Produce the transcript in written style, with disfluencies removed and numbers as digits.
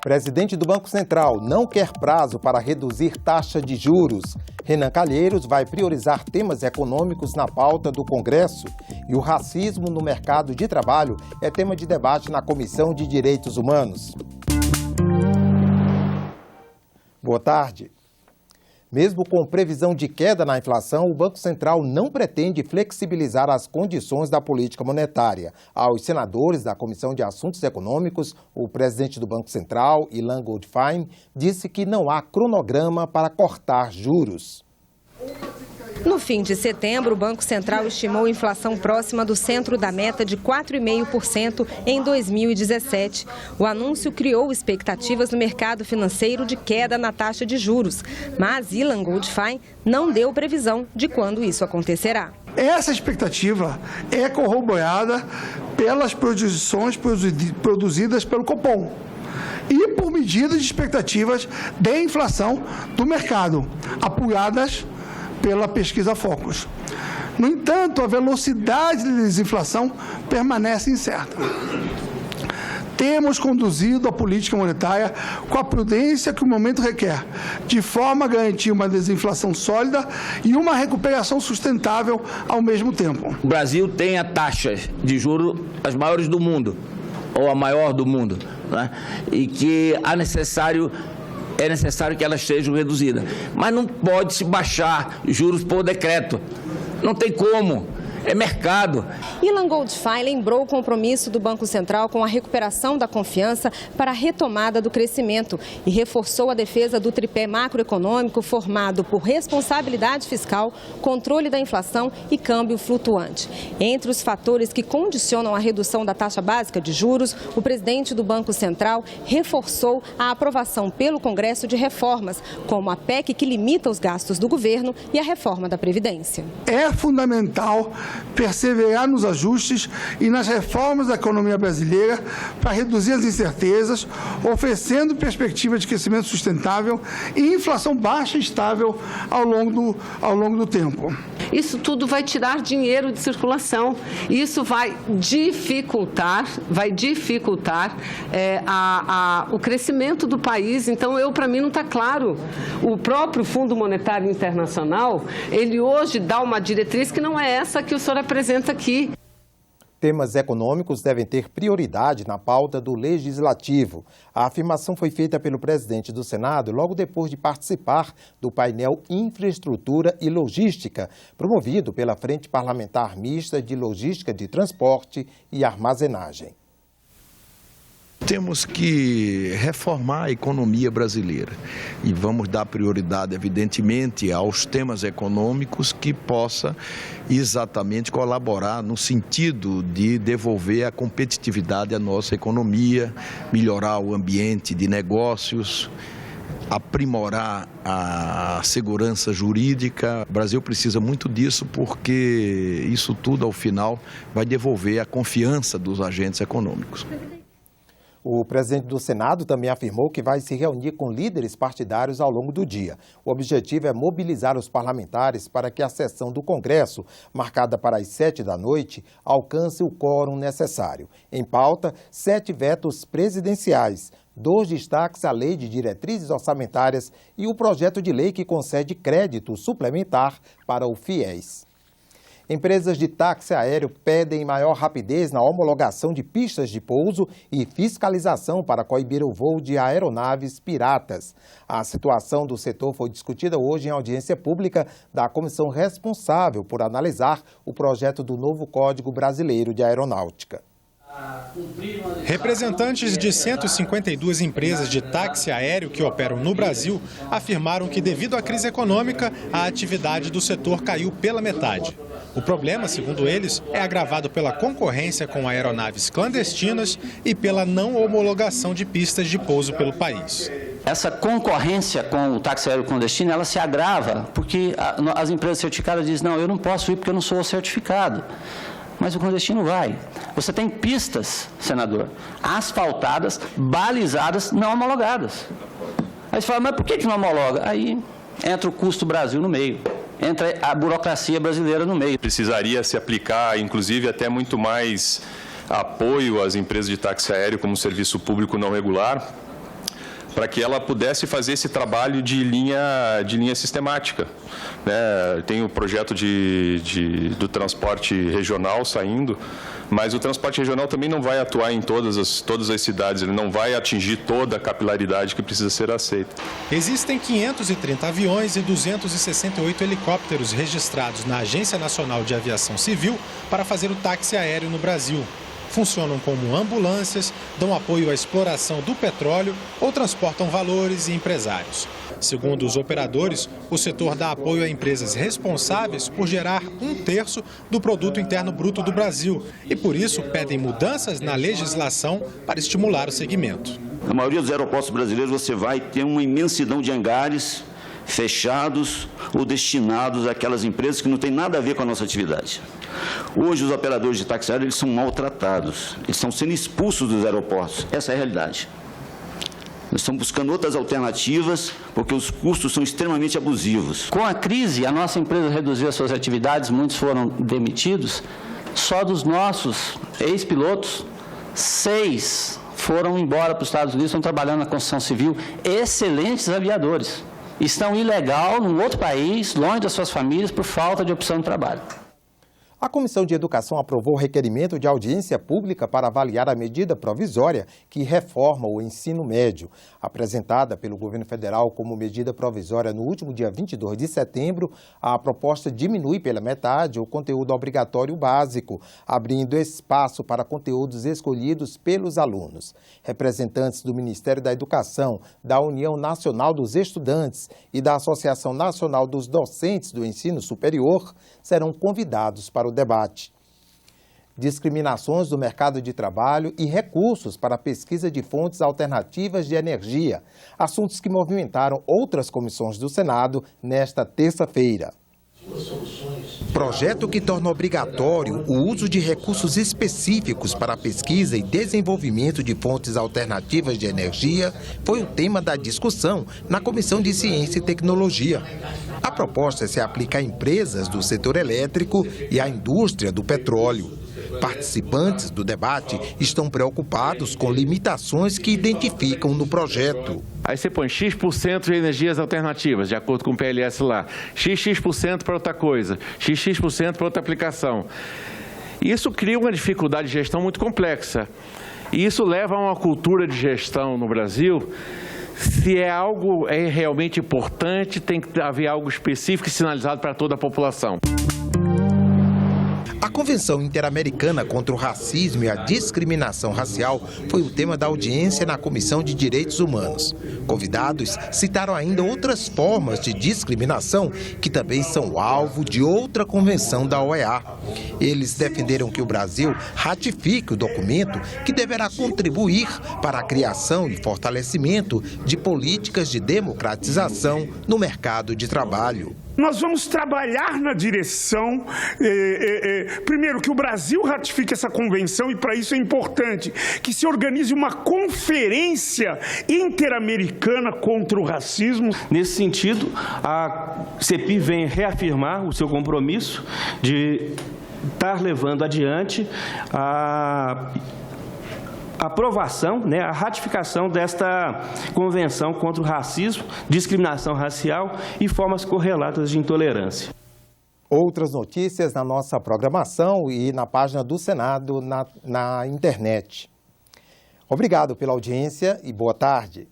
Presidente do Banco Central não quer prazo para reduzir taxa de juros. Renan Calheiros vai priorizar temas econômicos na pauta do Congresso. E o racismo no mercado de trabalho é tema de debate na Comissão de Direitos Humanos. Boa tarde. Mesmo com previsão de queda na inflação, o Banco Central não pretende flexibilizar as condições da política monetária. Aos senadores da Comissão de Assuntos Econômicos, o presidente do Banco Central, Ilan Goldfein, disse que não há cronograma para cortar juros. No fim de setembro, o Banco Central estimou inflação próxima do centro da meta de 4,5% em 2017. O anúncio criou expectativas no mercado financeiro de queda na taxa de juros, mas Ilan Goldfein não deu previsão de quando isso acontecerá. Essa expectativa é corroborada pelas projeções produzidas pelo Copom e por medidas de expectativas de inflação do mercado, apoiadas pela pesquisa Focus. No entanto, a velocidade de desinflação permanece incerta. Temos conduzido a política monetária com a prudência que o momento requer, de forma a garantir uma desinflação sólida e uma recuperação sustentável ao mesmo tempo. O Brasil tem a taxa de juros as maiores do mundo, ou a maior do mundo, né? E que é necessário que elas sejam reduzidas. Mas não pode se baixar juros por decreto. Não tem como. É mercado. Ilan Goldfein lembrou o compromisso do Banco Central com a recuperação da confiança para a retomada do crescimento e reforçou a defesa do tripé macroeconômico formado por responsabilidade fiscal, controle da inflação e câmbio flutuante. Entre os fatores que condicionam a redução da taxa básica de juros, o presidente do Banco Central reforçou a aprovação pelo Congresso de reformas, como a PEC que limita os gastos do governo e a reforma da Previdência. É fundamental perseverar nos ajustes e nas reformas da economia brasileira para reduzir as incertezas, oferecendo perspectiva de crescimento sustentável e inflação baixa e estável ao longo do tempo. Isso tudo vai tirar dinheiro de circulação. Isso vai dificultar o crescimento do país. Então, para mim não está claro. O próprio Fundo Monetário Internacional, ele hoje dá uma diretriz que não é essa que o senhor apresenta aqui. Temas econômicos devem ter prioridade na pauta do Legislativo. A afirmação foi feita pelo presidente do Senado logo depois de participar do painel Infraestrutura e Logística, promovido pela Frente Parlamentar Mista de Logística de Transporte e Armazenagem. Temos que reformar a economia brasileira e vamos dar prioridade, evidentemente, aos temas econômicos que possa exatamente colaborar no sentido de devolver a competitividade à nossa economia, melhorar o ambiente de negócios, aprimorar a segurança jurídica. O Brasil precisa muito disso porque isso tudo, ao final, vai devolver a confiança dos agentes econômicos. O presidente do Senado também afirmou que vai se reunir com líderes partidários ao longo do dia. O objetivo é mobilizar os parlamentares para que a sessão do Congresso, marcada para as 19h, alcance o quórum necessário. Em pauta, 7 vetos presidenciais, 2 destaques à Lei de Diretrizes Orçamentárias e o projeto de lei que concede crédito suplementar para o FIES. Empresas de táxi aéreo pedem maior rapidez na homologação de pistas de pouso e fiscalização para coibir o voo de aeronaves piratas. A situação do setor foi discutida hoje em audiência pública da comissão responsável por analisar o projeto do novo Código Brasileiro de Aeronáutica. Representantes de 152 empresas de táxi aéreo que operam no Brasil afirmaram que, devido à crise econômica, a atividade do setor caiu pela metade. O problema, segundo eles, é agravado pela concorrência com aeronaves clandestinas e pela não homologação de pistas de pouso pelo país. Essa concorrência com o táxi aéreo clandestino, ela se agrava porque as empresas certificadas dizem, não, eu não posso ir porque eu não sou certificado. Mas o clandestino vai. Você tem pistas, senador, asfaltadas, balizadas, não homologadas. Aí você fala, mas por que não homologa? Aí entra o custo Brasil no meio, entra a burocracia brasileira no meio. Precisaria se aplicar, inclusive, até muito mais apoio às empresas de táxi aéreo como serviço público não regular, para que ela pudesse fazer esse trabalho de linha sistemática. Tem o projeto do transporte regional saindo, mas o transporte regional também não vai atuar em todas as cidades, ele não vai atingir toda a capilaridade que precisa ser aceita. Existem 530 aviões e 268 helicópteros registrados na Agência Nacional de Aviação Civil para fazer o táxi aéreo no Brasil. Funcionam como ambulâncias, dão apoio à exploração do petróleo ou transportam valores e empresários. Segundo os operadores, o setor dá apoio a empresas responsáveis por gerar 1/3 do produto interno bruto do Brasil e, por isso, pedem mudanças na legislação para estimular o segmento. Na maioria dos aeroportos brasileiros você vai ter uma imensidão de hangares fechados ou destinados àquelas empresas que não têm nada a ver com a nossa atividade. Hoje, os operadores de táxi aéreo, eles são maltratados, eles estão sendo expulsos dos aeroportos. Essa é a realidade. Nós estamos buscando outras alternativas, porque os custos são extremamente abusivos. Com a crise, a nossa empresa reduziu as suas atividades, muitos foram demitidos. Só dos nossos ex-pilotos, 6 foram embora para os Estados Unidos, estão trabalhando na construção civil, excelentes aviadores. Estão ilegal num outro país, longe das suas famílias, por falta de opção de trabalho. A Comissão de Educação aprovou o requerimento de audiência pública para avaliar a medida provisória que reforma o ensino médio. Apresentada pelo governo federal como medida provisória no último dia 22 de setembro, a proposta diminui pela metade o conteúdo obrigatório básico, abrindo espaço para conteúdos escolhidos pelos alunos. Representantes do Ministério da Educação, da União Nacional dos Estudantes e da Associação Nacional dos Docentes do Ensino Superior serão convidados para o debate. Discriminações do mercado de trabalho e recursos para a pesquisa de fontes alternativas de energia, assuntos que movimentaram outras comissões do Senado nesta terça-feira. Projeto que torna obrigatório o uso de recursos específicos para a pesquisa e desenvolvimento de fontes alternativas de energia foi o tema da discussão na Comissão de Ciência e Tecnologia. A proposta se aplica a empresas do setor elétrico e à indústria do petróleo. Participantes do debate estão preocupados com limitações que identificam no projeto. Aí você põe X% de energias alternativas, de acordo com o PLS lá, XX% para outra coisa, XX% para outra aplicação. Isso cria uma dificuldade de gestão muito complexa. E isso leva a uma cultura de gestão no Brasil. Se algo é realmente importante, tem que haver algo específico e sinalizado para toda a população. A Convenção Interamericana contra o Racismo e a Discriminação Racial foi o tema da audiência na Comissão de Direitos Humanos. Convidados citaram ainda outras formas de discriminação que também são alvo de outra convenção da OEA. Eles defenderam que o Brasil ratifique o documento que deverá contribuir para a criação e fortalecimento de políticas de democratização no mercado de trabalho. Nós vamos trabalhar na direção, primeiro, que o Brasil ratifique essa convenção e, para isso, é importante que se organize uma conferência interamericana contra o racismo. Nesse sentido, a CEPI vem reafirmar o seu compromisso de estar levando adiante a aprovação, a ratificação desta Convenção contra o Racismo, Discriminação Racial e formas correlatas de intolerância. Outras notícias na nossa programação e na página do Senado na internet. Obrigado pela audiência e boa tarde.